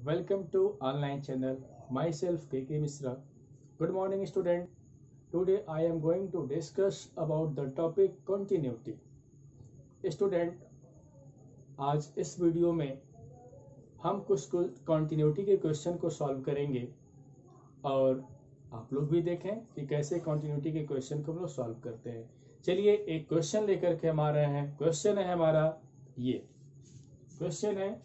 Welcome to online channel. Myself KK Misra. Good morning student. Today I am going to discuss about the topic continuity. Student, आज इस video में हम कुछ continuity के question को solve करेंगे और आप लोग भी देखें कि कैसे continuity के क्वेश्चन को हम लोग सॉल्व करते हैं। चलिए एक क्वेश्चन लेकर के हम आ रहे हैं। क्वेश्चन है हमारा ये क्वेश्चन है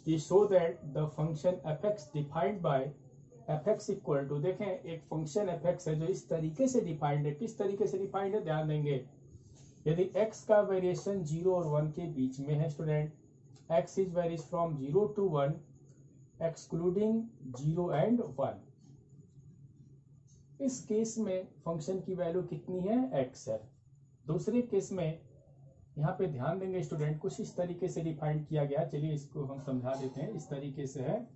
कि show that the function f x defined by f x equal to, देखें एक फंक्शन एफ एक्स है जो इस तरीके से डिफाइंड है। किस तरीके से डिफाइंड है ध्यान देंगे। यदि x का वेरिएशन 0 और 1 के बीच में है student, x is varies from 0 to 1 excluding 0 and 1। इस केस में फंक्शन की वैल्यू कितनी है, x है। दूसरे केस में यहाँ पे ध्यान देंगे स्टूडेंट, कुछ इस तरीके से डिफाइन किया गया। चलिए इसको हम समझा देते हैं। इस तरीके से है,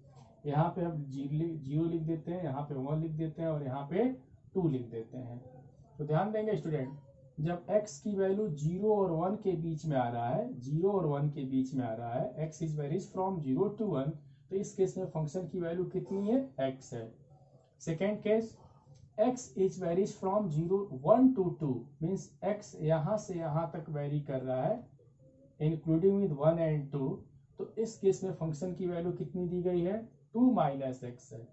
यहाँ पे हम 0 लिख देते हैं, यहाँ पे 1 लिख देते हैं और यहाँ पे 2 लिख देते हैं। तो ध्यान देंगे स्टूडेंट, जब x की वैल्यू 0 और 1 के बीच में आ रहा है, 0 और 1 के बीच में आ रहा है, x is varies from 0 to 1, तो इस केस में फंक्शन की वैल्यू कितनी है, x है। Second case, x is varies from 1 to 2, means x यहाँ से यहाँ तक वेरी कर रहा है इंक्लूडिंग विद 1 and 2, तो इस केस में फंक्शन की वैल्यू कितनी दी गई है, 2 - x है।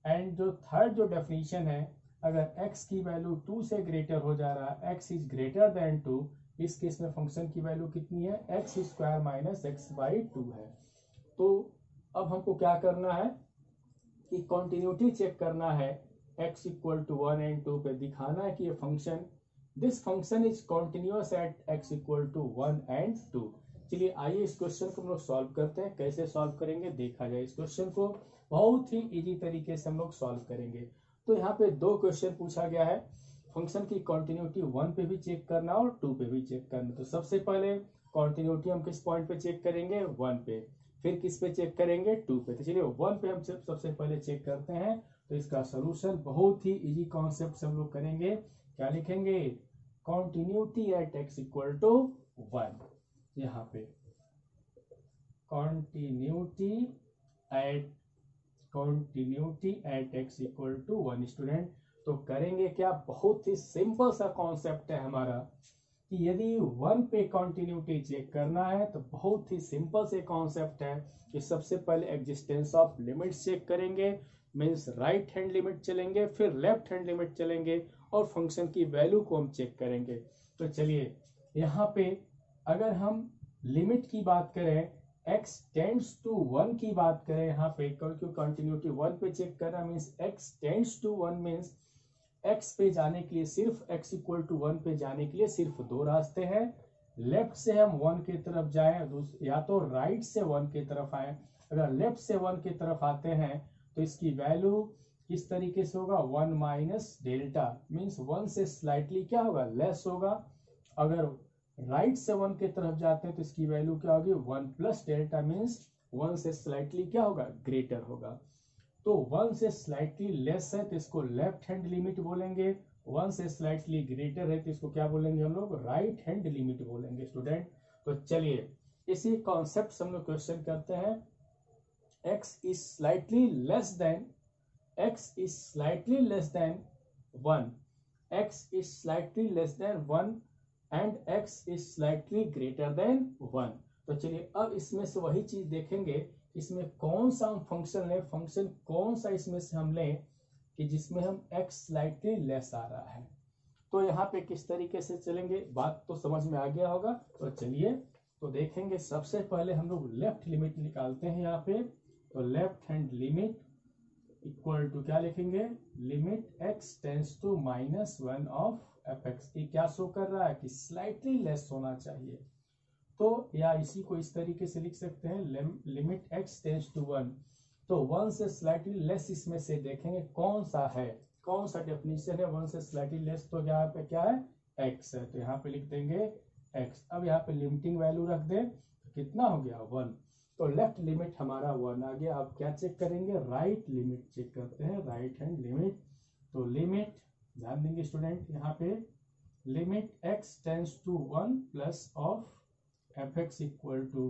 एंड जो थर्ड जो डेफिनेशन है, अगर x की वैल्यू 2 से ग्रेटर हो जा रहा है, x इज ग्रेटर देन 2, इस केस में फंक्शन की वैल्यू कितनी है, x स्क्वायर - x/2 है। तो अब हमको क्या करना है कि कंटिन्यूटी चेक करना है। x इक्वल टू 1 and 2 पे दिखाना है कि ये function, this function is continuous at x equal to 1 and 2। चलिए आइए इस क्वेश्चन को हम लोग सॉल्व करते हैं। कैसे सॉल्व करेंगे देखा जाए। इस क्वेश्चन को बहुत ही इजी तरीके से हम लोग सॉल्व करेंगे। तो यहाँ पे 2 क्वेश्चन पूछा गया है। फंक्शन की कॉन्टिन्यूटी 1 पे भी चेक करना और 2 पे भी चेक करना। तो सबसे पहले कॉन्टिन्यूटी हम किस पॉइंट पे चेक करेंगे, 1 पे। फिर किस पे चेक करेंगे, 2 पे। तो चलिए 1 पे हम सबसे पहले चेक करते हैं। तो इसका सोल्यूशन बहुत ही इजी कॉन्सेप्ट से हम लोग करेंगे। क्या लिखेंगे, continuity at x equal to 1। यहाँ पे continuity at x equal to 1 student. तो करेंगे क्या, बहुत ही सिंपल सा कॉन्सेप्ट है हमारा कि यदि 1 पे कॉन्टिन्यूटी चेक करना है तो बहुत ही सिंपल से कॉन्सेप्ट है कि सबसे पहले एग्जिस्टेंस ऑफ लिमिट्स चेक करेंगे, मीन्स राइट हैंड लिमिट चलेंगे, फिर लेफ्ट हैंड लिमिट चलेंगे और फंक्शन की वैल्यू को हम चेक करेंगे। तो चलिए यहाँ पे अगर हम लिमिट की बात करें, x टेंड्स टू 1 की बात करें, यहाँ पे क्योंकि कंटिन्यूटी 1 पे चेक करना means x tends to 1, means x पे जाने के लिए सिर्फ x इक्वल टू 1 पे जाने के लिए सिर्फ 2 रास्ते हैं। लेफ्ट से हम 1 की तरफ जाएं या तो राइट से 1 की तरफ आए। अगर लेफ्ट से 1 की तरफ आते हैं तो इसकी वैल्यू किस तरीके से होगा, 1 माइनस डेल्टा, मीन्स 1 से स्लाइटली क्या होगा, लेस होगा। अगर राइट से 1 की तरफ जाते हैं तो इसकी वैल्यू क्या होगी, 1 प्लस डेल्टा, मीन्स 1 से स्लाइटली क्या होगा, ग्रेटर होगा। तो 1 से स्लाइटली लेस है तो इसको लेफ्ट हैंड लिमिट बोलेंगे, 1 से स्लाइटली ग्रेटर है तो इसको क्या बोलेंगे हम लोग, राइट हैंड लिमिट बोलेंगे स्टूडेंट। तो चलिए इसी कॉन्सेप्ट से हम लोग क्वेश्चन करते हैं। x is slightly less than 1, x is slightly less than 1 and x is slightly greater than 1। तो चलिए अब इसमें से वही चीज देखेंगे, इसमें कौन सा हम फंक्शन लें, फंक्शन कौन सा इसमें से हम लें कि जिसमें हम x स्लाइटली लेस आ रहा है। तो यहाँ पे किस तरीके से चलेंगे, बात तो समझ में आ गया होगा। तो चलिए तो देखेंगे, सबसे पहले हम लोग लेफ्ट लिमिट निकालते हैं यहाँ पे। तो left hand limit equal to क्या लिखेंगे, limit x tends to -1 of F x. ये क्या शो कर रहा है कि स्लाइटली लेस होना चाहिए। तो या इसी को इस तरीके से लिख सकते हैं, लिमिट x टेंड्स टू 1। तो 1 से स्लाइटली लेस इसमें से देखेंगे कौन सा है, कौन सा डेफिनेशन है 1 से स्लाइटली लेस। तो यहाँ पे क्या है, x है, तो यहाँ पे लिख देंगे x। अब यहाँ पे लिमिटिंग वैल्यू रख दें तो कितना हो गया, 1। तो लेफ्ट लिमिट हमारा 1 आ गया। अब क्या चेक करेंगे, राइट लिमिट चेक करते हैं, राइट हैंड लिमिट। तो लिमिट ध्यान देंगे स्टूडेंट, यहाँ पे limit x tends to 1 plus of F x equal to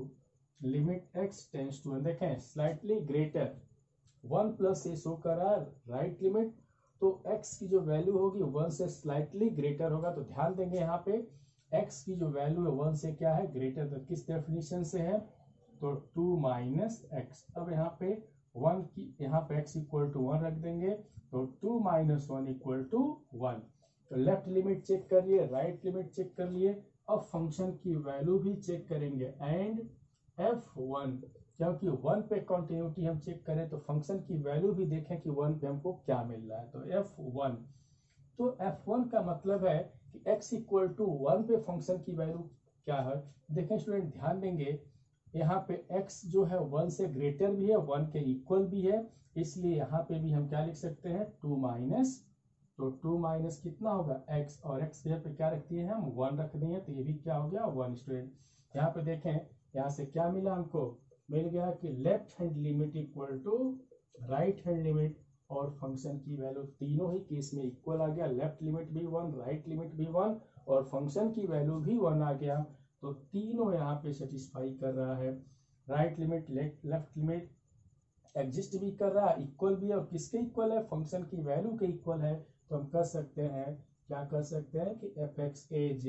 limit x tends to 1, देखें स्लाइटली ग्रेटर 1 प्लस ए शो कर रहा है राइट लिमिट, तो x की जो वैल्यू होगी 1 से स्लाइटली ग्रेटर होगा। तो ध्यान देंगे यहाँ पे x की जो वैल्यू है 1 से क्या है ग्रेटर, तो किस डेफिनेशन से है, तो 2 माइनस एक्स। अब यहाँ पे 1 की यहाँ पे x इक्वल टू 1 रख देंगे, तो 2 माइनस 1 इक्वल टू 1। तो लेफ्ट लिमिट चेक कर लिए, राइट लिमिट चेक कर लिए, अब फंक्शन की वैल्यू भी चेक करेंगे एंड f1, क्योंकि 1 पे कंटिन्यूटी हम चेक करें तो फंक्शन की वैल्यू भी देखें कि 1 पे हमको क्या मिल रहा है, तो f1। तो f1 का मतलब है कि x इक्वल टू 1 पे फंक्शन की वैल्यू क्या है। देखें स्टूडेंट ध्यान देंगे, यहाँ पे x जो है 1 से ग्रेटर भी है 1 के इक्वल भी है, इसलिए यहाँ पे भी हम क्या लिख सकते हैं 2 माइनस, तो 2 माइनस कितना होगा x, और x के पे क्या रख दिए हैं हम 1 रख दिए, तो ये भी क्या हो गया 1 स्टूडेंट। यहाँ पे देखें यहाँ से क्या मिला हमको, मिल गया कि left hand limit equal to right hand limit, और फंक्शन की वैल्यू तीनों ही केस में इक्वल आ गया, लेफ्ट लिमिट भी 1, राइट लिमिट भी 1 और फंक्शन की वैल्यू भी 1 आ गया। तो तीनों यहाँ पे सेटिस्फाई कर रहा है, right limit left limit exist भी कर रहा है, इक्वल भी है, और किसके इक्वल है फंक्शन की वैल्यू के इक्वल है। तो हम कर सकते हैं, क्या कर सकते हैं कि f x is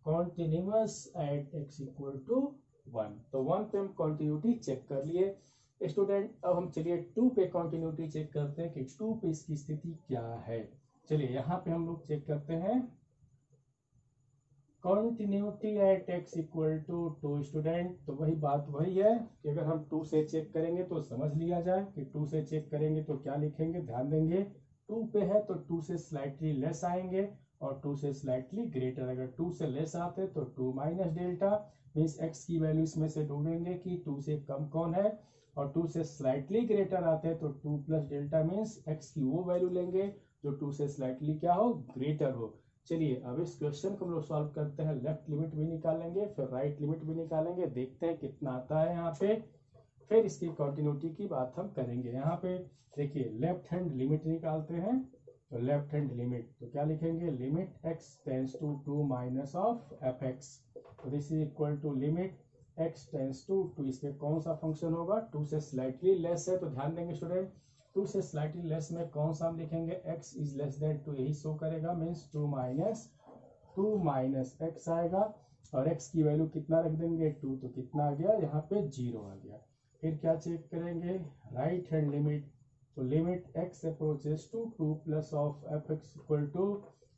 continuous at x equal to 1। तो 1 पे हम कॉन्टिन्यूटी चेक कर लिए स्टूडेंट। अब हम चलिए 2 पे कॉन्टिन्यूटी चेक करते हैं कि 2 पे इसकी स्थिति क्या है। चलिए यहाँ पे हम लोग चेक करते हैं continuity at x equal to 2 student. तो वही बात वही है कि अगर हम 2 से चेक करेंगे तो समझ लिया जाए कि 2 से चेक करेंगे तो क्या लिखेंगे, ध्यान देंगे 2 पे है तो 2 से स्लाइटली लेस आएंगे और 2 से स्लाइटली ग्रेटर। अगर 2 से लेस आते तो 2 माइनस डेल्टा, मीन्स x की वैल्यू इसमें से ढूंढेंगे कि 2 से कम कौन है, और 2 से स्लाइटली ग्रेटर आते हैं तो 2 प्लस डेल्टा, मीन्स x की वो वैल्यू लेंगे जो 2 से स्लाइटली क्या हो ग्रेटर हो। चलिए अब इस क्वेश्चन को हम लोग सॉल्व करते हैं, लेफ्ट लिमिट भी निकालेंगे फिर राइट लिमिट भी निकालेंगे, देखते हैं कितना आता है यहाँ पे, फिर इसकी कंटिन्यूटी की बात हम करेंगे। यहाँ पे देखिए लेफ्ट हैंड लिमिट निकालते हैं, तो लेफ्ट हैंड लिमिट तो क्या लिखेंगे, limit x tends to 2 minus of F X, तो this is equal to limit x tends to 2, इसमें कौन सा फंक्शन होगा 2 से स्लाइटली लेस है, तो ध्यान देंगे स्टूडेंट 2 से स्लाइटली लेस में कौन सा हम लिखेंगे x इज लेस देन 2, यही शो करेगा, मीन्स 2 माइनस x आएगा, और x की वैल्यू कितना रख देंगे 2, तो कितना आ गया यहाँ पे 0 आ गया। फिर क्या चेक करेंगे राइट हैंड लिमिट, तो limit x approaches to 2 plus of F x equal to,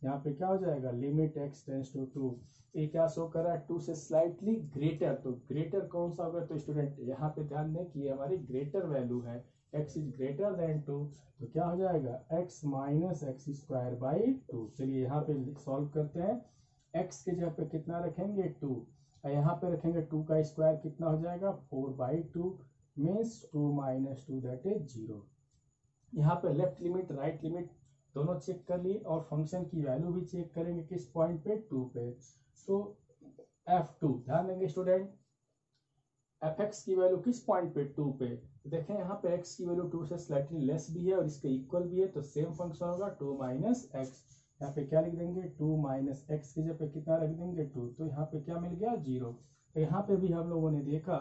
यहाँ पे क्या हो जाएगा लिमिट x टेंस टू 2, ये क्या शो कर रहा है 2 से स्लाइटली ग्रेटर, तो ग्रेटर कौन सा होगा, तो स्टूडेंट यहाँ पे ध्यान दें कि ये हमारी ग्रेटर वैल्यू है, x इज ग्रेटर देन 2, तो क्या हो जाएगा x minus x square by 2। चलिए यहाँ पे सॉल्व करते हैं, x के जगह पे कितना रखेंगे 2, और यहाँ पे रखेंगे 2 का स्क्वायर कितना हो जाएगा 4/2, मीन्स 2 माइनस 2 दैट इज 0। यहाँ पे लेफ्ट लिमिट राइट लिमिट दोनों चेक कर लिए, और फंक्शन की वैल्यू भी चेक करेंगे किस पॉइंट पे 2 पे, तो f2 ध्यान देंगे स्टूडेंट fx की वैल्यू किस पॉइंट पे 2 पे, तो देखें यहाँ पे x की वैल्यू 2 से स्लाइटली लेस भी है और इसके इक्वल भी है, तो सेम फंक्शन होगा 2 माइनस एक्स। यहाँ पे क्या लिख देंगे 2 माइनस एक्स की जगह पे कितना रख देंगे 2, तो यहाँ पे क्या मिल गया 0। तो यहाँ पे भी हम लोगों ने देखा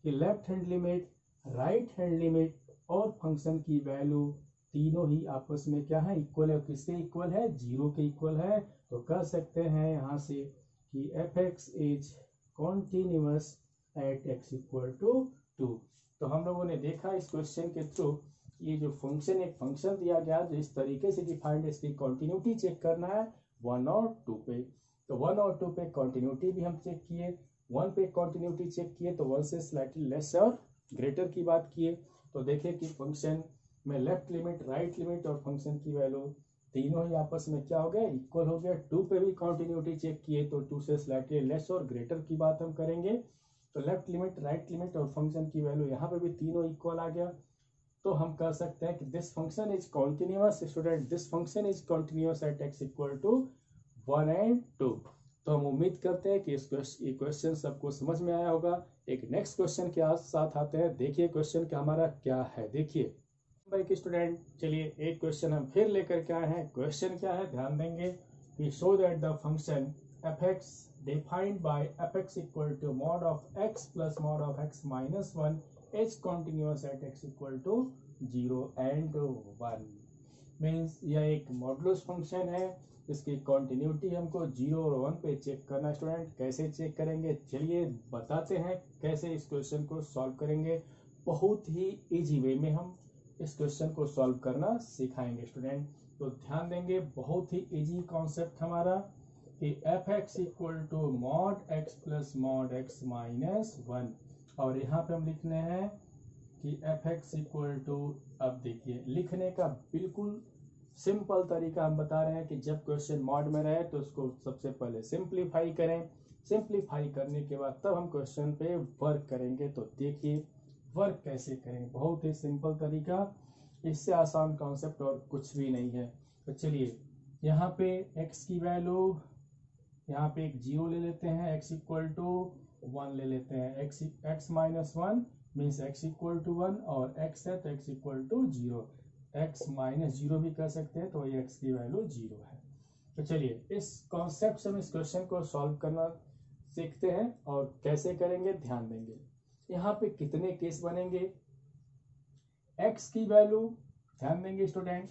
कि left hand limit right hand limit और फंक्शन की वैल्यू तीनों ही आपस में क्या है इक्वल है, किसके इक्वल है 0 के इक्वल है। तो कह सकते हैं यहाँ से कि f x is continuous at x equal to 2। तो हम लोगों ने देखा इस क्वेश्चन के थ्रू ये जो फंक्शन एक फंक्शन दिया गया जो इस तरीके से डिफाइंड है, इसकी कंटिन्यूटी चेक करना है 1 और 2 पे, तो 1 और 2 पे कंटिन्यूटी भी हम चेक किए, 1 पे कंटिन्यूटी चेक किए तो 1 से स्लाइटली लेस और ग्रेटर की बात किए, तो देखिए कि फंक्शन में लेफ्ट लिमिट राइट लिमिट और फंक्शन की वैल्यू तीनों ही आपस में क्या हो गया इक्वल हो गया। 2 पे भी कंटिन्यूटी चेक किए तो 2 से स्लाइटली लेस और ग्रेटर की बात हम करेंगे, तो लेफ्ट लिमिट राइट लिमिट और फंक्शन की वैल्यू यहाँ पे भी तीनों इक्वल आ गया। तो हम कह सकते हैं कि this function is continuous student, this function is continuous at x equal to 1 and 2। तो हम उम्मीद करते हैं कि इस क्वेश्चन सबको समझ में आया होगा। एक नेक्स्ट क्वेश्चन के साथ आते हैं, देखिए क्वेश्चन का हमारा क्या है। देखिए भाई के स्टूडेंट चलिए एक क्वेश्चन हम फिर लेकर के आए हैं। क्वेश्चन क्या है ध्यान देंगे कि show that the function f x defined by f(x) equal to mod of x plus mod of x minus 1 is continuous at x equal to 0 and 1। Means यह एक मॉडुलस फंक्शन है, इसकी कॉन्टिन्यूटी हमको 0 और 1 पे चेक करना। Student कैसे check करेंगे, चलिए बताते हैं कैसे इस क्वेश्चन को सॉल्व करेंगे। बहुत ही इजी वे में हम इस क्वेश्चन को सॉल्व करना सिखाएंगे स्टूडेंट। तो ध्यान देंगे, बहुत ही इजी कॉन्सेप्ट हमारा कि f(x) equal to mod x plus mod x minus 1, और यहाँ पे हम लिखने हैं कि f(x) इक्वल टू, अब देखिए लिखने का बिल्कुल सिंपल तरीका हम बता रहे हैं कि जब क्वेश्चन मॉड में रहे तो उसको सबसे पहले सिंप्लीफाई करें। सिंप्लीफाई करने के बाद तब हम क्वेश्चन पे वर्क करेंगे। तो देखिए वर्क कैसे करेंगे, बहुत ही सिंपल तरीका, इससे आसान कॉन्सेप्ट और कुछ भी नहीं है। तो चलिए यहाँ पे x की वैल्यू, यहाँ पे एक 0 ले लेते हैं, x इक्वल टू 1 ले लेते हैं। x minus 1 means x equal to 1, और x है तो x equal to 0, x minus 0 भी कर सकते हैं, तो ये x की वैल्यू 0 है। तो चलिए इस कॉन्सेप्ट से हम इस क्वेश्चन को सॉल्व करना सीखते हैं, और कैसे करेंगे ध्यान देंगे। यहाँ पे कितने केस बनेंगे, x की वैल्यू ध्यान देंगे स्टूडेंट,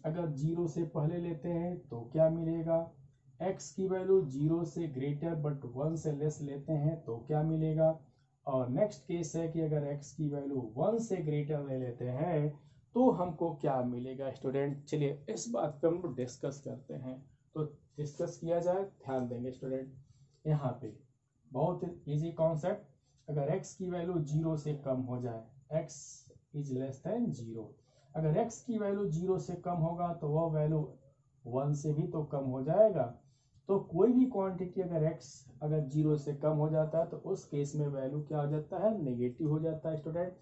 अगर 0 से पहले लेते हैं तो क्या मिलेगा, x की वैल्यू 0 से ग्रेटर बट 1 से लेस लेते हैं तो क्या मिलेगा, और नेक्स्ट केस है कि अगर x की वैल्यू 1 से ग्रेटर ले लेते हैं तो हमको क्या मिलेगा। स्टूडेंट चलिए इस बात पे हम लोग डिस्कस करते हैं। तो डिस्कस किया जाए, ध्यान देंगे स्टूडेंट। यहाँ पे बहुत इजी कॉन्सेप्ट, अगर x की वैल्यू 0 से कम हो जाए, x इज लेस देन 0, अगर x की वैल्यू 0 से कम होगा तो वह वैल्यू 1 से भी तो कम हो जाएगा। तो कोई भी क्वांटिटी अगर x अगर 0 से कम हो जाता है तो उस केस में वैल्यू क्या हो जाता है, नेगेटिव हो जाता है स्टूडेंट।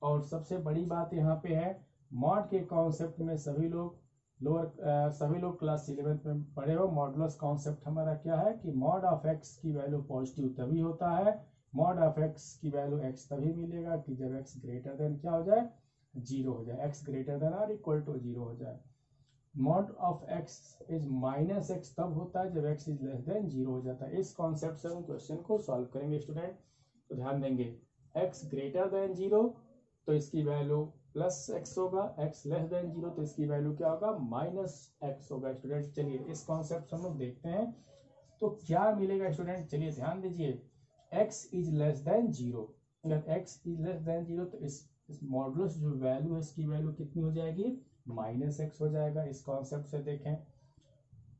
और सबसे बड़ी बात यहाँ पे है, मॉड के कॉन्सेप्ट में सभी लोग क्लास 11th में पढ़े हो। मॉडुलस कॉन्सेप्ट हमारा क्या है कि मॉड ऑफ x की वैल्यू पॉजिटिव तभी होता है, मॉड ऑफ x की वैल्यू x तभी मिलेगा कि जब x ग्रेटर देन क्या हो जाए, 0 हो जाए, x ग्रेटर देन और इक्वल टू 0 हो जाए। Mod of x is minus x तब होता है जब x इज लेस देन 0 हो जाता है। इस कॉन्सेप्ट से हम क्वेश्चन को सॉल्व करेंगे स्टूडेंट। तो ध्यान देंगे, x ग्रेटर देन 0 तो इसकी वैल्यू प्लस x होगा, x लेस देन 0 तो इसकी वैल्यू क्या होगा, माइनस x होगा। स्टूडेंट चलिए इस कॉन्सेप्ट हम लोग देखते हैं तो क्या मिलेगा स्टूडेंट। चलिए ध्यान दीजिए, x इज लेस देन 0, अगर x इज लेस देन 0 तो इस मॉडुलस जो वैल्यू है इसकी वैल्यू कितनी हो जाएगी, माइनस x हो जाएगा। इस कॉन्सेप्ट से देखें,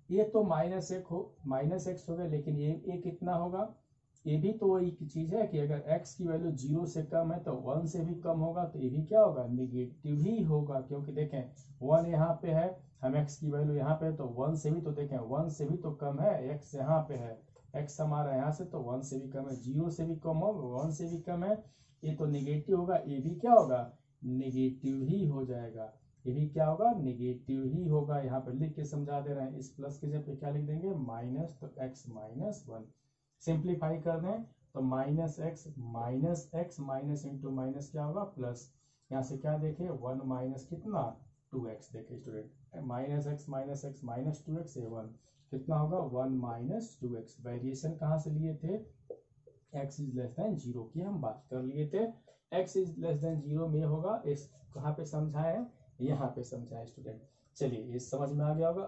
ये तो माइनस x हो गया, लेकिन ये कितना होगा, ये भी तो वही चीज है कि अगर x की वैल्यू 0 से कम है तो 1 से भी कम होगा, तो ये भी क्या होगा, निगेटिव ही होगा। क्योंकि देखें 1 यहाँ पे है, हम x की वैल्यू यहाँ पे है तो 1 से भी तो देखें 1 से भी तो कम है, x यहाँ पे है, x हमारा यहाँ से तो 1 से भी कम है, 0 से भी कम हो, 1 से भी कम है, ये तो निगेटिव होगा, ये भी क्या होगा, निगेटिव ही हो जाएगा। ये भी क्या होगा, निगेटिव ही होगा। यहाँ पे लिख के समझा दे रहे हैं, इस प्लस के जगह पे क्या लिख देंगे, माइनस, तो x माइनस 1 सिंप्लीफाई कर दें तो minus x minus into minus क्या होगा, प्लस। यहाँ से क्या देखे, 1 माइनस कितना, 2x। देखे student, minus x minus 2x, ये 1 कितना होगा, 1 माइनस 2x। वेरिएशन कहाँ से लिए थे, x इज लेस देन 0 की हम बात कर लिए थे। x इज लेस देन 0 में होगा, इस कहाँ पे समझाए हैं, यहाँ पे समझाए स्टूडेंट। चलिए ये समझ में आ गया होगा।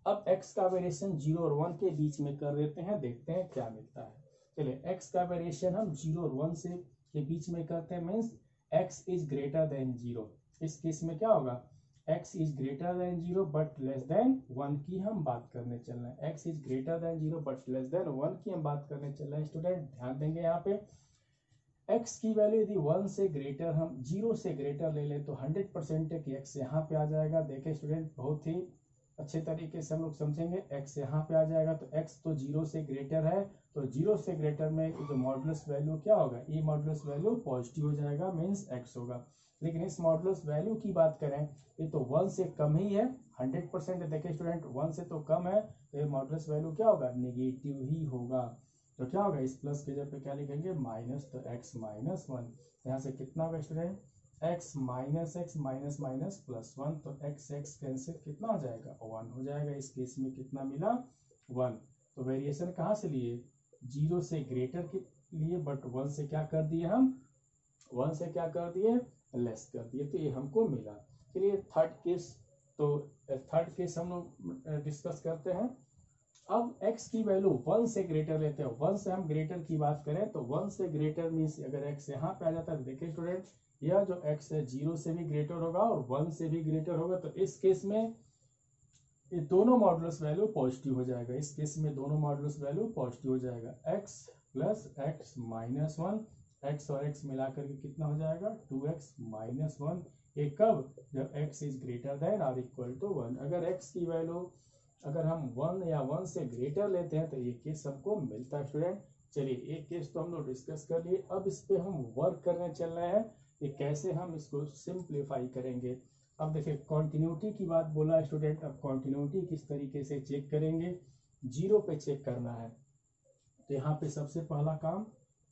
अब x का वेरिएशन 0 और 1 के बीच में कर देते हैं, देखते हैं क्या मिलता है। चलिए x का वेरिएशन हम 0 और 1 से के बीच में करते हैं, means x is greater than 0। इस केस में क्या होगा, x is greater than 0 but less than 1 की हम बात करने चल रहे हैं। x is greater than 0 but less than 1 की हम बात करने चल रहे हैं स्टूडेंट। ध्यान देंगे, यहाँ पे x की वैल्यू यदि 1 से ग्रेटर, हम 0 से ग्रेटर ले लें तो 100% है कि x यहाँ पे आ जाएगा। देखें स्टूडेंट, बहुत ही अच्छे तरीके से हम लोग समझेंगे, x यहाँ पे आ जाएगा तो x तो 0 से ग्रेटर है, तो 0 से ग्रेटर में जो मॉडुलस वैल्यू क्या होगा, ये मॉडुलस वैल्यू पॉजिटिव हो जाएगा, मीन्स x होगा। लेकिन इस मॉडुलस वैल्यू की बात करें, ये तो 1 से कम ही है, 100% है। देखिए स्टूडेंट, 1 से तो कम है, तो ये मॉडुलस वैल्यू क्या होगा, नेगेटिव ही होगा। तो क्या होगा, इस प्लस के जगह पे क्या लिखेंगे, माइनस, तो x माइनस 1। यहाँ से कितना होगा student, x minus minus plus 1, तो x कैंसिल कितना हो जाएगा, 1 हो जाएगा। इस केस में कितना मिला, 1। तो वेरिएशन कहाँ से लिए, 0 से ग्रेटर के लिए, बट 1 से क्या कर दिए हम, 1 से क्या कर दिए, लेस कर दिए, तो ये हमको मिला। चलिए थर्ड केस, तो थर्ड केस हम लोग डिस्कस करते हैं। अब x की वैल्यू 1 से ग्रेटर लेते हैं, 1 से हम ग्रेटर की बात करें तो 1 से ग्रेटर मीन्स अगर x यहाँ पे आ जाता है, देखिए स्टूडेंट यह जो x है 0 से भी ग्रेटर होगा और 1 से भी ग्रेटर होगा, तो इस केस में ये दोनों मॉडुलस वैल्यू पॉजिटिव हो जाएगा। इस केस में दोनों मॉडुलस वैल्यू पॉजिटिव हो जाएगा, x plus x minus 1, x और x मिलाकर के कितना हो जाएगा 2x माइनस 1। ये कब, जब x इज ग्रेटर देन और इक्वल टू 1। अगर x की वैल्यू अगर हम 1 या 1 से ग्रेटर लेते हैं तो ये केस हमको मिलता है स्टूडेंट। चलिए एक केस तो हम लोग डिस्कस कर लिए, अब इस पे हम वर्क करने चल रहे हैं कि कैसे हम इसको सिंप्लीफाई करेंगे। अब देखिए कॉन्टिन्यूटी की बात बोला स्टूडेंट, अब कॉन्टिन्यूटी किस तरीके से चेक करेंगे, 0 पे चेक करना है। तो यहाँ पे सबसे पहला काम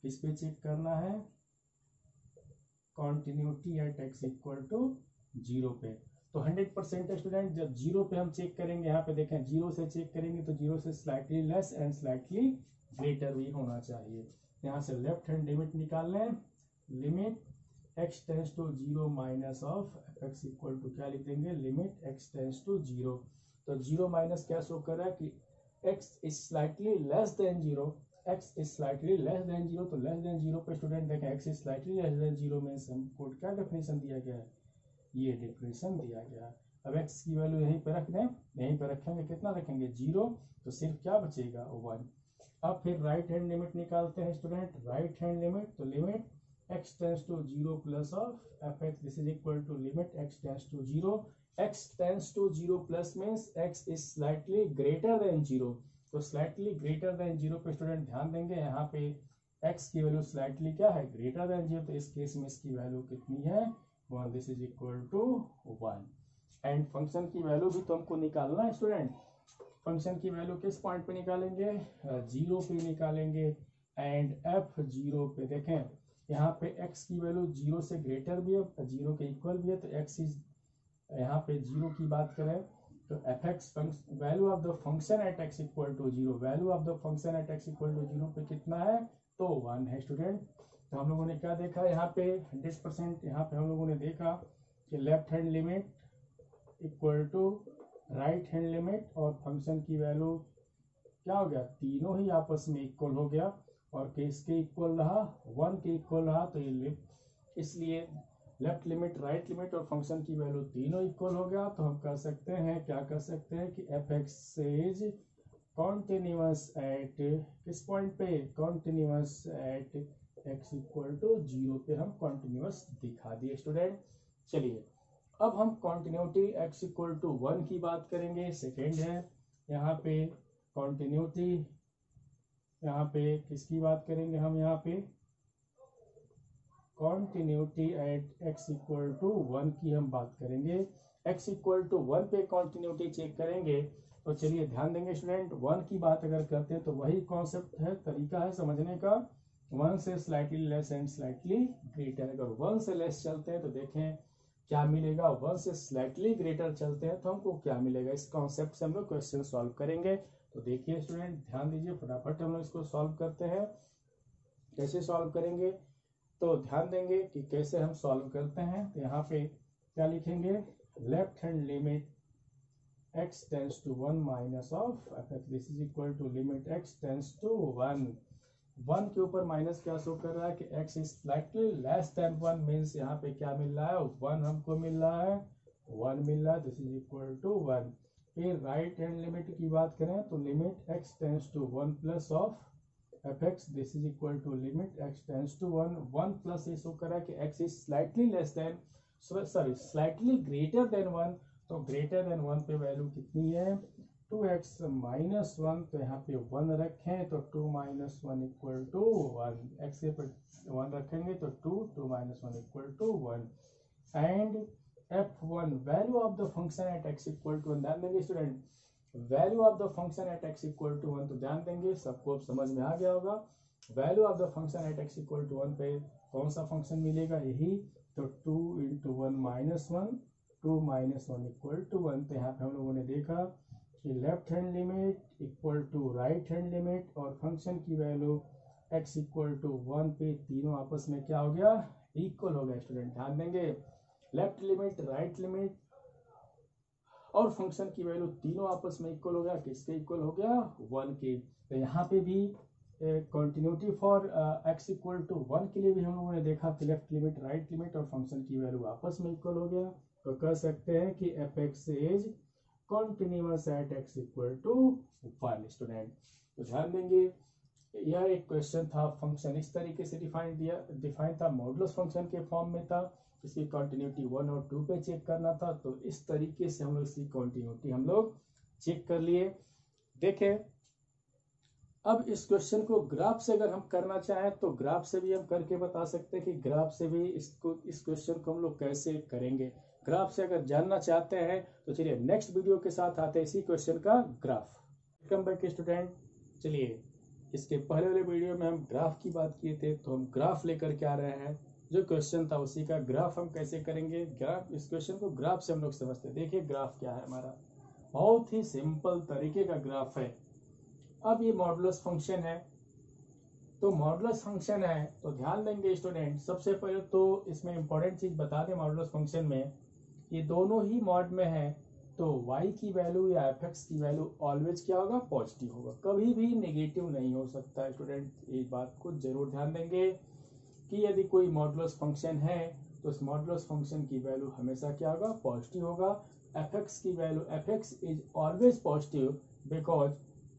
किस पे चेक करना है, continuity at x equal to 0 पे। तो 100% स्टूडेंट जब 0 पे हम चेक करेंगे, यहाँ पे देखें 0 से चेक करेंगे तो 0 से slightly less and slightly greater भी होना चाहिए। यहाँ से लेफ्ट हैंड लिमिट निकाल लें, limit x tends to 0 minus of x equal to क्या लिख देंगे, लिमिट x टेंस टू 0। तो 0 माइनस क्या शो कर रहा है कि x is slightly less then 0, x is slightly less then 0। तो लेस देन 0 पे स्टूडेंट देखें x is slightly less then 0 में हमको क्या डेफिनेशन दिया गया है, ये डेफिनेशन दिया गया है। अब x की वैल्यू यहीं पे रख दें, यहीं पे रखेंगे, कितना रखेंगे 0, तो सिर्फ क्या बचेगा 1। अब फिर राइट हैंड लिमिट निकालते हैं स्टूडेंट, राइट हैंड लिमिट, तो limit x tends to 0 plus of fx this is equal to limit x tends to 0, x tends to 0 plus means x is slightly greater than 0। तो slightly greater than 0 पे student ध्यान देंगे, यहाँ पे x की value slightly क्या है, greater than 0, तो इस केस में इसकी वैल्यू कितनी है 1, this is equal to 1। And function की वैल्यू भी तो हमको निकालना है स्टूडेंट, फंक्शन की वैल्यू किस पॉइंट पे निकालेंगे, 0 पे निकालेंगे। एंड f0 पे देखें यहाँ पे x की वैल्यू 0 से ग्रेटर भी है, 0 के इक्वल भी है, तो x इज यहाँ पे 0 की बात करें तो fx value of the function at x equal to 0, value of the function at x equal to 0 पे कितना है, तो 1 है स्टूडेंट। तो हम लोगों ने क्या देखा यहाँ पे 100%, यहाँ पे हम लोगों ने देखा कि left hand limit equal to right hand limit और फंक्शन की वैल्यू क्या हो गया, तीनों ही आपस में इक्वल हो गया और किसके इक्वल रहा, 1 के इक्वल रहा। तो ये इसलिए लेफ्ट लिमिट, राइट लिमिट और फंक्शन की वैल्यू तीनों इक्वल हो गया। तो हम कर सकते हैं, क्या कर सकते हैं कि fx इज कॉन्टिन्यूअस एट किस पॉइंट पे, continuous at x equal to 0 पे हम कॉन्टिन्यूअस दिखा दिए स्टूडेंट। चलिए अब हम कॉन्टिन्यूटी x इक्वल टू 1 की बात करेंगे। सेकेंड है यहाँ पे कॉन्टिन्यूटी, यहाँ पे किसकी बात करेंगे हम, यहाँ पे continuity at x equal to 1 की हम बात करेंगे। x इक्वल टू 1 पे कॉन्टिन्यूटी चेक करेंगे तो चलिए ध्यान देंगे स्टूडेंट, 1 की बात अगर करते हैं तो वही कॉन्सेप्ट है, तरीका है समझने का, 1 से slightly less and slightly greater. अगर 1 से लेस चलते हैं तो देखें क्या मिलेगा, 1 से स्लाइटली ग्रेटर चलते हैं तो हमको क्या मिलेगा, इस कॉन्सेप्ट से हम लोग क्वेश्चन सॉल्व करेंगे। तो देखिए स्टूडेंट ध्यान दीजिए, फटाफट हम लोग इसको सॉल्व करते हैं। कैसे सॉल्व करेंगे, तो ध्यान देंगे कि कैसे हम सॉल्व करते हैं। तो यहाँ पे क्या लिखेंगे, left hand limit x tends to 1 minus of fx this is equal to limit x tends to 1। 1 के ऊपर माइनस क्या शो कर रहा है कि x is slightly less then 1 means यहाँ पे क्या मिल रहा है, 1 हमको मिल रहा है, 1 मिल रहा है, दिस इज इक्वल टू 1। फिर राइट हैंड लिमिट की बात करें तो limit x tends to 1 plus of fx this is equal to limit x tends to 1, 1 plus ये शो कर रहा है कि x is slightly less than sorry slightly greater than 1। तो ग्रेटर देन 1 पे वैल्यू कितनी है, 2x माइनस 1, तो यहाँ पे 1 रखें तो 2 माइनस 1 इक्वल टू 1, x के पर 1 रखेंगे तो 2 minus 1 equal to 1। And f1 value of the function at x equal to 1, ध्यान देंगे student, value of the function at x equal to 1, तो ध्यान देंगे सबको अब समझ में आ गया होगा। Value of the function at x equal to 1 पे कौन सा फंक्शन मिलेगा, यही, तो 2 into 1 minus 1, 2 minus 1 equal to 1। तो यहाँ पे हम लोगों ने देखा left hand limit equal to right hand limit और फंक्शन की वैल्यू x इक्वल टू 1 पे तीनों आपस में क्या हो गया, इक्वल हो गया। स्टूडेंट ध्यान देंगे, लेफ्ट लिमिट, राइट लिमिट और फंक्शन की वैल्यू तीनों आपस में इक्वल हो गया। किसके इक्वल हो गया, 1 के। तो यहाँ पे भी continuity for x equal to 1 के लिए भी हम लोगों ने देखा कि लेफ्ट लिमिट, राइट लिमिट और फंक्शन की वैल्यू आपस में इक्वल हो गया। तो कह सकते हैं कि fx is continuous at x equal to 1। Student तो ध्यान देंगे, यह एक क्वेश्चन था, फंक्शन इस तरीके से डिफाइन था, मॉडुलस फंक्शन के फॉर्म में था, इसकी कंटिन्यूटी 1 और 2 पे चेक करना था। तो इस तरीके से हम लोग इसकी कंटिन्यूटी हम लोग चेक कर लिए। देखें, अब इस क्वेश्चन को ग्राफ से अगर हम करना चाहें तो ग्राफ से भी हम करके बता सकते हैं कि ग्राफ से भी इस क्वेश्चन को हम लोग कैसे करेंगे। ग्राफ से अगर जानना चाहते हैं तो चलिए नेक्स्ट वीडियो के साथ आते हैं इसी क्वेश्चन का ग्राफ। Welcome back student. चलिए, इसके पहले वाले वीडियो में हम ग्राफ की बात किए थे, तो हम ग्राफ लेकर के आ रहे हैं। जो क्वेश्चन था उसी का ग्राफ हम कैसे करेंगे। ग्राफ, इस क्वेश्चन को ग्राफ से हम लोग समझते हैं। देखिए ग्राफ क्या है हमारा, बहुत ही सिंपल तरीके का ग्राफ है। अब ये मॉडुलस फंक्शन है, तो मॉडुलस फंक्शन है तो ध्यान देंगे स्टूडेंट, सबसे पहले तो इसमें इंपॉर्टेंट चीज बता दें, मॉडुलस फंक्शन में ये दोनों ही मॉड में है, तो y की वैल्यू या fx की वैल्यू ऑलवेज क्या होगा, पॉजिटिव होगा, कभी भी नेगेटिव नहीं हो सकता। स्टूडेंट एक बात को जरूर ध्यान देंगे कि यदि कोई मॉडुलस फंक्शन है तो इस मॉडुलस फंक्शन की वैल्यू हमेशा क्या होगा, पॉजिटिव होगा। fx की value, fx is always positive because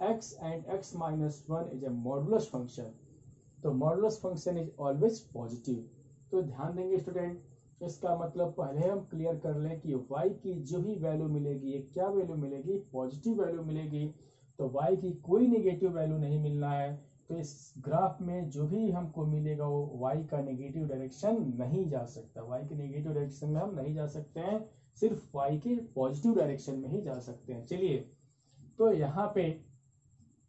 x and x minus 1 is a modulus function, तो modulus function is always positive. तो ध्यान देंगे स्टूडेंट, इसका मतलब पहले हम क्लियर कर लें कि y की जो भी वैल्यू मिलेगी, ये क्या वैल्यू मिलेगी, पॉजिटिव वैल्यू मिलेगी। तो y की कोई नेगेटिव वैल्यू नहीं मिलना है। तो इस ग्राफ में जो भी हमको मिलेगा वो y का नेगेटिव डायरेक्शन नहीं जा सकता, y के नेगेटिव डायरेक्शन में हम नहीं जा सकते हैं, सिर्फ y के पॉजिटिव डायरेक्शन में ही जा सकते हैं। चलिए, तो यहाँ पे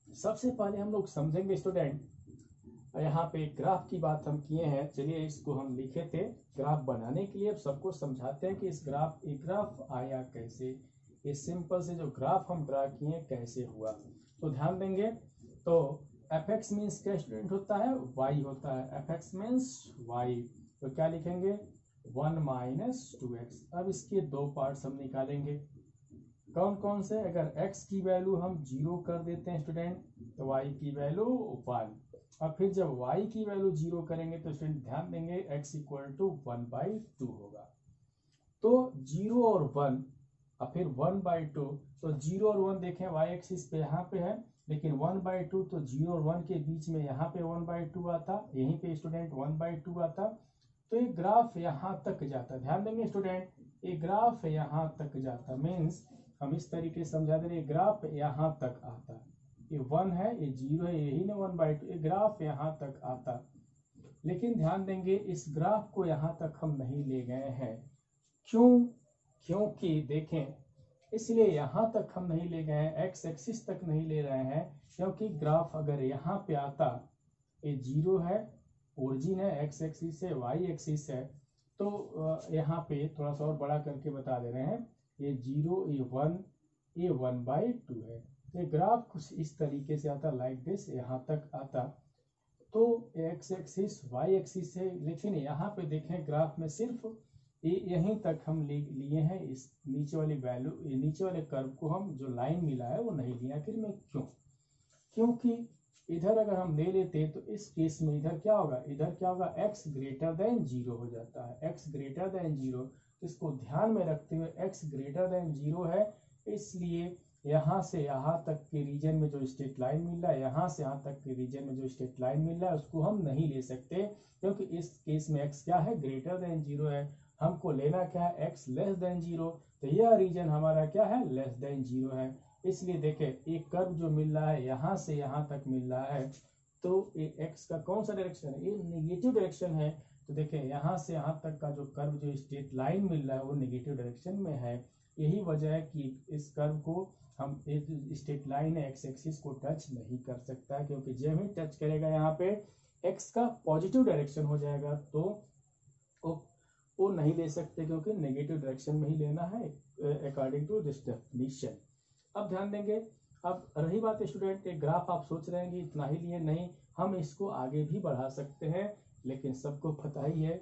सबसे पहले हम लोग समझेंगे स्टूडेंट, यहाँ पे ग्राफ की बात हम किए हैं। चलिए, इसको हम लिखे थे ग्राफ बनाने के लिए, अब सबको समझाते हैं कि इस ग्राफ आया कैसे, ये सिंपल से जो ग्राफ हम ड्रा किए कैसे हुआ। तो ध्यान देंगे, तो fx मीन्स क्या स्टूडेंट होता है, y होता है, fx मीन्स y, तो क्या लिखेंगे 1 माइनस 2x। अब इसके दो पार्ट्स हम निकालेंगे, कौन कौन से, अगर x की वैल्यू हम 0 कर देते हैं स्टूडेंट तो y की वैल्यू 1, और फिर जब y की वैल्यू 0 करेंगे तो स्टूडेंट ध्यान देंगे x इक्वल टू 1/2 होगा। तो 0 और 1 और फिर 1/2, तो 0 और 1 देखें y एक्सिस पे यहाँ पे है, लेकिन 1/2 तो 0 और 1 के बीच में यहाँ पे 1/2 आता, यहीं पे स्टूडेंट 1/2 आता, तो ये ग्राफ यहाँ तक जाता। ध्यान देंगे स्टूडेंट, ये ग्राफ यहाँ तक जाता, मीन्स हम इस तरीके से समझा दे रहे, ग्राफ यहाँ तक आता, ये 1 है, ये 0 है, यही ना 1/2, ये ग्राफ यहाँ तक आता। लेकिन ध्यान देंगे इस ग्राफ को यहाँ तक हम नहीं ले गए हैं, क्यों, क्योंकि देखें, इसलिए यहाँ तक हम नहीं ले गए हैं, x एक्सिस तक नहीं ले रहे हैं, क्योंकि ग्राफ अगर यहाँ पे आता, ये 0 है, ओरिजिन है, x एक्सिस है, y एक्सिस है, तो यहाँ पे थोड़ा सा और बड़ा करके बता दे रहे हैं, ये 0, ये 1, ये 1/2 है। तो ग्राफ कुछ इस तरीके से आता, लाइक दिस, यहाँ तक आता, तो x एक्सिस y एक्सिस है, लेकिन यहाँ पे देखें ग्राफ में सिर्फ यहीं तक हम लिए हैं, इस नीचे वाली वैल्यू, नीचे वाले कर्व को हम जो लाइन मिला है वो नहीं लिया। आखिर में क्यों, क्योंकि इधर अगर हम ले लेते तो इस केस में इधर क्या होगा, इधर क्या होगा, x ग्रेटर देन 0 हो जाता है, x ग्रेटर देन 0। इसको ध्यान में रखते हुए x ग्रेटर देन 0 है, इसलिए यहाँ से यहाँ तक के रीजन में जो स्ट्रेट लाइन मिल रहा है, यहाँ से यहाँ तक के रीजन में जो स्ट्रेट लाइन मिल रहा है उसको हम नहीं ले सकते, क्योंकि इस केस में x क्या है, ग्रेटर देन 0 है, हमको लेना क्या है, x लेस देन 0, तो यह रीजन हमारा क्या है, लेस देन 0 है। इसलिए देखें एक कर्व जो मिल रहा है यहाँ से यहाँ तक मिल रहा है, तो ये x का कौन सा डायरेक्शन है, ये नेगेटिव डायरेक्शन है। तो देखें यहाँ से यहाँ तक का जो कर्व, जो स्ट्रेट लाइन मिल रहा है वो नेगेटिव डायरेक्शन में है। यही वजह है कि इस कर्व को हम, एक स्ट्रेट लाइन है, x एक्सिस को टच नहीं कर सकता, क्योंकि जब ही टच करेगा यहाँ पे x का पॉजिटिव डायरेक्शन हो जाएगा, तो वो नहीं ले सकते, क्योंकि नेगेटिव डायरेक्शन में ही लेना है अकॉर्डिंग टू दिस डेफिनेशन। अब ध्यान देंगे, अब रही बात स्टूडेंट, एक ग्राफ आप सोच रहे हैं कि इतना ही लिए, नहीं, हम इसको आगे भी बढ़ा सकते हैं, लेकिन सबको पता ही है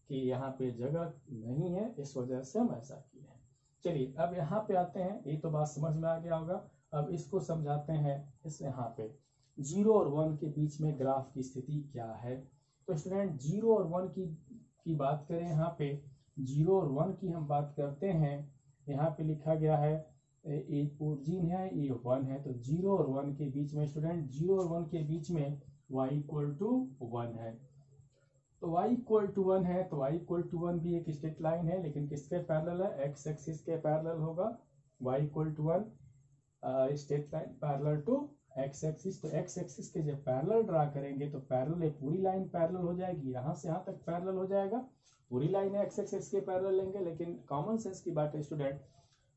कि यहाँ पे जगह नहीं है, इस वजह से हम ऐसा किए हैं। चलिए अब यहाँ पे आते हैं, ये तो बात समझ में आ गया होगा। अब इसको समझाते हैं, इस यहाँ पे 0 और 1 के बीच में ग्राफ की स्थिति क्या है। तो स्टूडेंट 0 और 1 की बात करें, यहाँ पे 0 और 1 की हम बात करते हैं, यहाँ पे लिखा गया है ये ओरिजिन है, ये 1 है, तो 0 और 1 के बीच में स्टूडेंट 0 और 1 के बीच में y इक्वल टू 1 है। तो y इक्वल टू 1 है, तो y इक्वल टू 1 भी एक स्ट्रेट लाइन है, लेकिन किसके पैरेलल है, x एक्सिस के पैरेलल होगा। y equal to 1 straight line parallel to x axis, तो x एक्सिस के जब पैरेलल ड्रा करेंगे तो पैरेलल पूरी लाइन पैरेलल हो जाएगी, यहाँ से यहाँ तक पैरेलल हो जाएगा, पूरी लाइन x एक्सिस के पैरेलल लेंगे। लेकिन कॉमन सेंस की बात है स्टूडेंट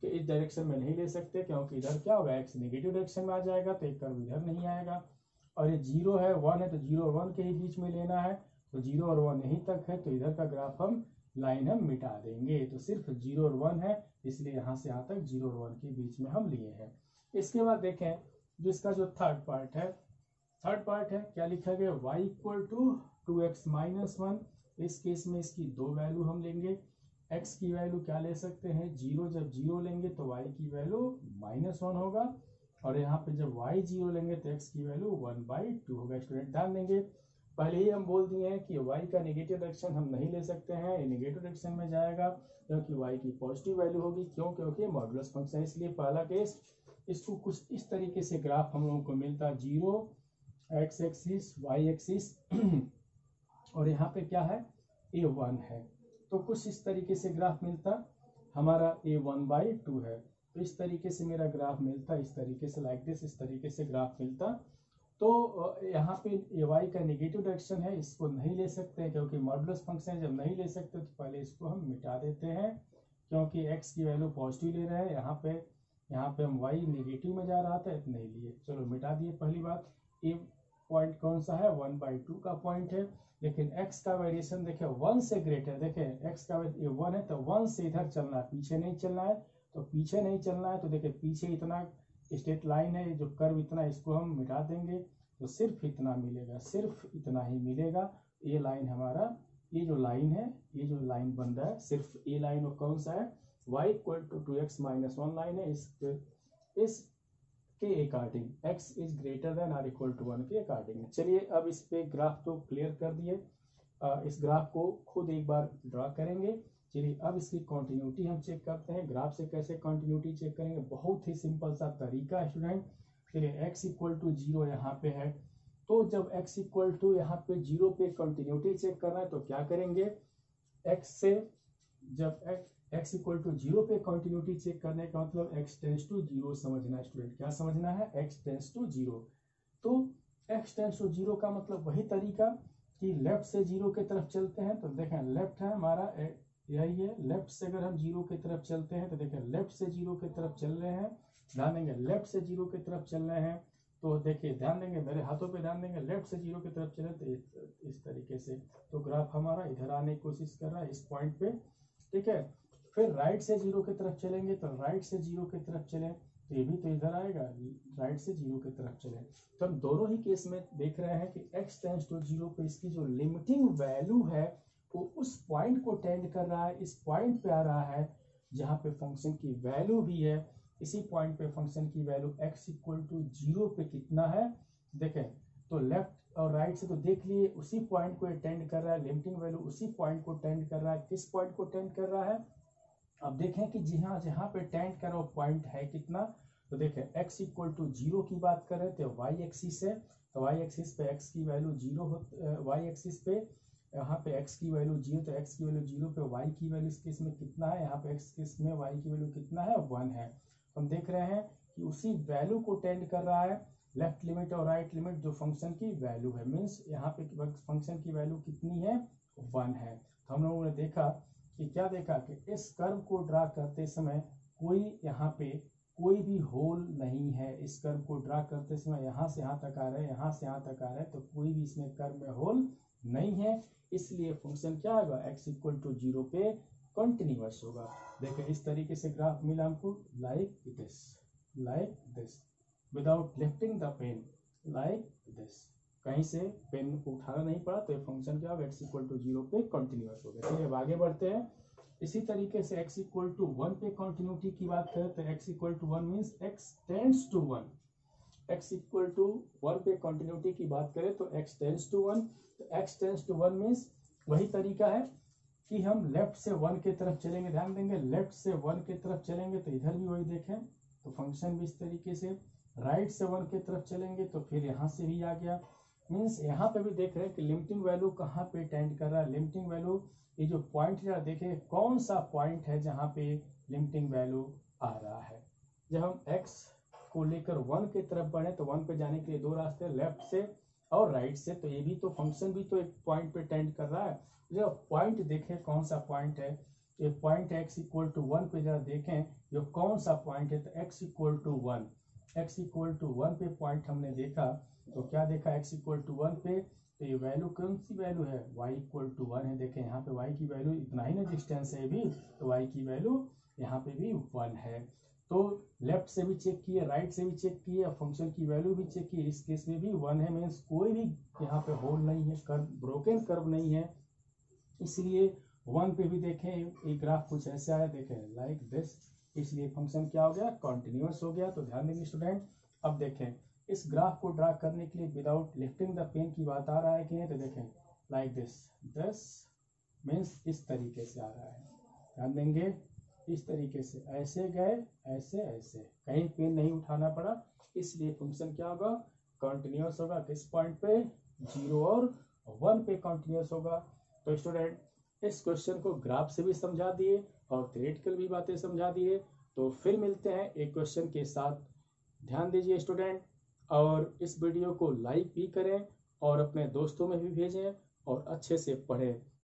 कि इस डायरेक्शन में नहीं ले सकते, क्योंकि इधर क्या होगा, x नेगेटिव डायरेक्शन में आ जाएगा, तो एक कर्व इधर नहीं आएगा। और ये 0 है 1 है, तो 0 और 1 के ही बीच में लेना है, तो 0 और 1 यहीं तक है, तो इधर का ग्राफ हम लाइन हम मिटा देंगे, तो सिर्फ 0 और 1 है, इसलिए यहाँ से यहाँ तक 0 और 1 के बीच में हम लिए हैं। इसके बाद देखें जो इसका जो थर्ड पार्ट है, क्या लिखा गया, y equal to 2x minus 1। इस केस में इसकी दो वैल्यू हम लेंगे, x की वैल्यू क्या ले सकते हैं 0, जब 0 लेंगे तो y की वैल्यू -1 होगा, और यहाँ पे जब y 0 लेंगे तो x की वैल्यू 1/2 होगा। स्टूडेंट ध्यान देंगे, पहले ही हम बोल दिए हैं कि y का नेगेटिव डायरेक्शन हम नहीं ले सकते हैं, ये नेगेटिव डायरेक्शन में जाएगा, क्योंकि y की पॉजिटिव वैल्यू होगी, क्यों, क्योंकि मॉडुलस फंक्शन। इसलिए पहला केस, इसको कुछ इस तरीके से ग्राफ हम लोगों को मिलता, 0 x एक्सिस y एक्सिस और यहाँ पे क्या है a1 है, तो कुछ इस तरीके से ग्राफ मिलता, हमारा a 1/2 है, तो इस तरीके से मेरा ग्राफ मिलता, इस तरीके से लाइक दिस, इस तरीके से ग्राफ मिलता। तो यहाँ पे y का नेगेटिव डायरेक्शन है, इसको नहीं ले सकते हैं, क्योंकि मॉडुलस फंक्शन जब नहीं ले सकते तो पहले इसको हम मिटा देते हैं, क्योंकि x की वैल्यू पॉजिटिव ले रहे हैं, यहाँ पे हम y नेगेटिव में जा रहा था, इतने ही लिए, चलो मिटा दिए। पहली बात, ये पॉइंट कौन सा है, 1/2 का पॉइंट है, लेकिन x का वेरिएशन देखे 1 से ग्रेटर, देखे x का ये 1 है, तो 1 से इधर चलना है, पीछे नहीं चलना है, तो पीछे नहीं चलना है, तो देखे पीछे इतना स्ट्रेट लाइन है, जो कर्व इतना, इसको हम मिटा देंगे, तो सिर्फ इतना मिलेगा, सिर्फ इतना ही मिलेगा। ये लाइन हमारा, ये जो लाइन है, ये जो लाइन बन रहा है, सिर्फ ये लाइन और कौन सा है, y equal to 2x minus 1 line है, इस के according x is greater than or equal to 1 के अकॉर्डिंग। चलिए अब इस पे ग्राफ तो क्लियर कर दिए, इस ग्राफ को खुद एक बार ड्रा करेंगे। चलिए अब इसकी कंटिन्यूटी हम चेक करते हैं, ग्राफ से कैसे कंटिन्यूटी चेक करेंगे, बहुत ही सिंपल सा तरीका है स्टूडेंट। चलिए x इक्वल टू 0 यहाँ पे है, तो जब x इक्वल टू यहाँ पे 0 पे कंटिन्यूटी चेक करना है तो क्या करेंगे, x से जब x इक्वल टू 0 पे कंटिन्यूटी चेक करने का मतलब x टेंस टू 0 समझना है स्टूडेंट, क्या समझना है, x टेंस टू 0। तो x टेंस टू 0 का मतलब वही तरीका कि लेफ्ट से 0 की तरफ चलते हैं, तो देखें लेफ्ट है हमारा यही है, लेफ्ट से अगर हम 0 की तरफ चलते हैं तो देखें लेफ्ट से 0 की तरफ चल रहे हैं, ध्यान देंगे लेफ्ट से 0 की तरफ चल रहे हैं, तो देखिए ध्यान देंगे मेरे हाथों पे ध्यान देंगे, लेफ्ट से 0 की तरफ चले तो इस तरीके से, तो ग्राफ हमारा इधर आने की कोशिश कर रहा है इस पॉइंट पे, ठीक है। फिर राइट से 0 की तरफ चलेंगे, तो राइट से 0 की तरफ चलें तो ये भी तो इधर आएगा, राइट से 0 की तरफ चलें, तो हम दोनों ही केस में देख रहे हैं कि x टेंस टू 0 पे इसकी जो लिमिटिंग वैल्यू है वो उस पॉइंट को टेंड कर रहा है, इस पॉइंट पे आ रहा है जहाँ पे फंक्शन की वैल्यू भी है, इसी पॉइंट पे फंक्शन की वैल्यू x इक्वल टू 0 पे कितना है, देखें तो लेफ्ट और राइट से तो देख लिए उसी पॉइंट को टेंड कर रहा है, लिमिटिंग वैल्यू उसी पॉइंट को टेंड कर रहा है, किस पॉइंट को टेंड कर रहा है, अब देखें कि जहाँ पे टेंड कर रहा पॉइंट है कितना, तो देखें x इक्वल टू 0 की बात करें तो y एक्सिस है, तो y एक्सिस पे x की वैल्यू 0 हो, y एक्सिस पे यहाँ पे x की वैल्यू 0, तो x की वैल्यू 0 पे y की वैल्यू इस केस में कितना है, यहाँ पे x केस में y की वैल्यू कितना है 1 है, हम देख रहे हैं कि उसी वैल्यू को टेंड कर रहा है, लेफ्ट लिमिट और राइट लिमिट जो फंक्शन की वैल्यू है, मीन्स यहाँ पे फंक्शन की वैल्यू कितनी है 1 है। तो हम लोगों ने देखा कि क्या देखा कि इस कर्व को ड्रा करते समय कोई यहाँ पे कोई भी होल नहीं है, इस कर्व को ड्रा करते समय यहाँ से यहाँ तक आ रहा है, यहाँ से यहाँ तक आ रहा है, तो कोई भी इसमें कर्व में होल नहीं है, इसलिए फंक्शन क्या होगा x इक्वल टू 0 पे कंटिन्यूअस होगा। देखिए इस तरीके से ग्राफ मिला हमको like this, like this, without lifting the pen like this. कहीं से पेन उठाना नहीं पड़ा तो ये फंक्शन क्या होगा, x इक्वल टू 0 पे कंटिन्यूअस हो गया। चलिए अब आगे बढ़ते हैं। इसी तरीके से x इक्वल टू 1 पे कंटिन्यूटी की बात करें तो x equal to 1 means x tends to 1। x equal to 1 पे कंटिन्यूटी की बात करें तो x टेंड्स टू 1, तो x टेंड्स टू 1 मीन्स वही तरीका है कि हम लेफ्ट से 1 की तरफ चलेंगे। ध्यान देंगे, लेफ्ट से 1 की तरफ चलेंगे तो इधर भी वही देखें, तो फंक्शन भी इस तरीके से। राइट से 1 की तरफ चलेंगे तो फिर यहाँ से भी आ गया। मीन्स यहाँ पे भी देख रहे हैं कि लिमिटिंग वैल्यू कहाँ पे टेंड कर रहा है। लिमिटिंग वैल्यू ये जो पॉइंट जरा देखें कौन सा पॉइंट है जहाँ पे लिमिटिंग वैल्यू आ रहा है। जब हम x को लेकर 1 की तरफ बढ़े तो 1 पे जाने के लिए दो रास्ते, लेफ्ट से और राइट से, तो ये भी तो फंक्शन भी तो एक पॉइंट पे टेंड कर रहा है। जब पॉइंट देखें कौन सा पॉइंट है, ये पॉइंट है x इक्वल टू 1 पे, जरा देखें जो कौन सा पॉइंट है, तो x equal to 1, x equal to 1 पे पॉइंट हमने देखा तो क्या देखा, x इक्वल टू 1 पे तो ये वैल्यू कौन सी वैल्यू है, y इक्वल टू 1 है। देखें यहाँ पे y की वैल्यू इतना ही ना डिस्टेंस है भी, तो y की वैल्यू यहाँ पे भी 1 है। तो लेफ्ट से भी चेक किए, राइट से भी चेक किए, फंक्शन की वैल्यू भी चेक किए, इस केस में भी 1 है। मीन्स कोई भी यहाँ पे होल नहीं है, कर्व ब्रोकन कर्व नहीं है, इसलिए 1 पे भी देखें एक ग्राफ कुछ ऐसे आया, देखें लाइक दिस, इसलिए फंक्शन क्या हो गया, कॉन्टिन्यूअस हो गया। तो ध्यान देंगे स्टूडेंट। अब देखें इस ग्राफ को ड्रा करने के लिए विदाउट लिफ्टिंग द पेन की बात आ रहा है कि नहीं, तो देखें लाइक दिस, दिस मीन्स इस तरीके से आ रहा है। ध्यान देंगे इस तरीके से, ऐसे गए ऐसे ऐसे, कहीं पेन नहीं उठाना पड़ा, इसलिए फंक्शन क्या होगा, कॉन्टिन्यूअस होगा। किस पॉइंट पे, 0 और 1 पे कॉन्टिन्यूअस होगा। तो स्टूडेंट इस क्वेश्चन को ग्राफ से भी समझा दिए और थ्योरेटिकल भी बातें समझा दिए। तो फिर मिलते हैं एक क्वेश्चन के साथ। ध्यान दीजिए स्टूडेंट, और इस वीडियो को लाइक भी करें और अपने दोस्तों में भी भेजें और अच्छे से पढ़ें।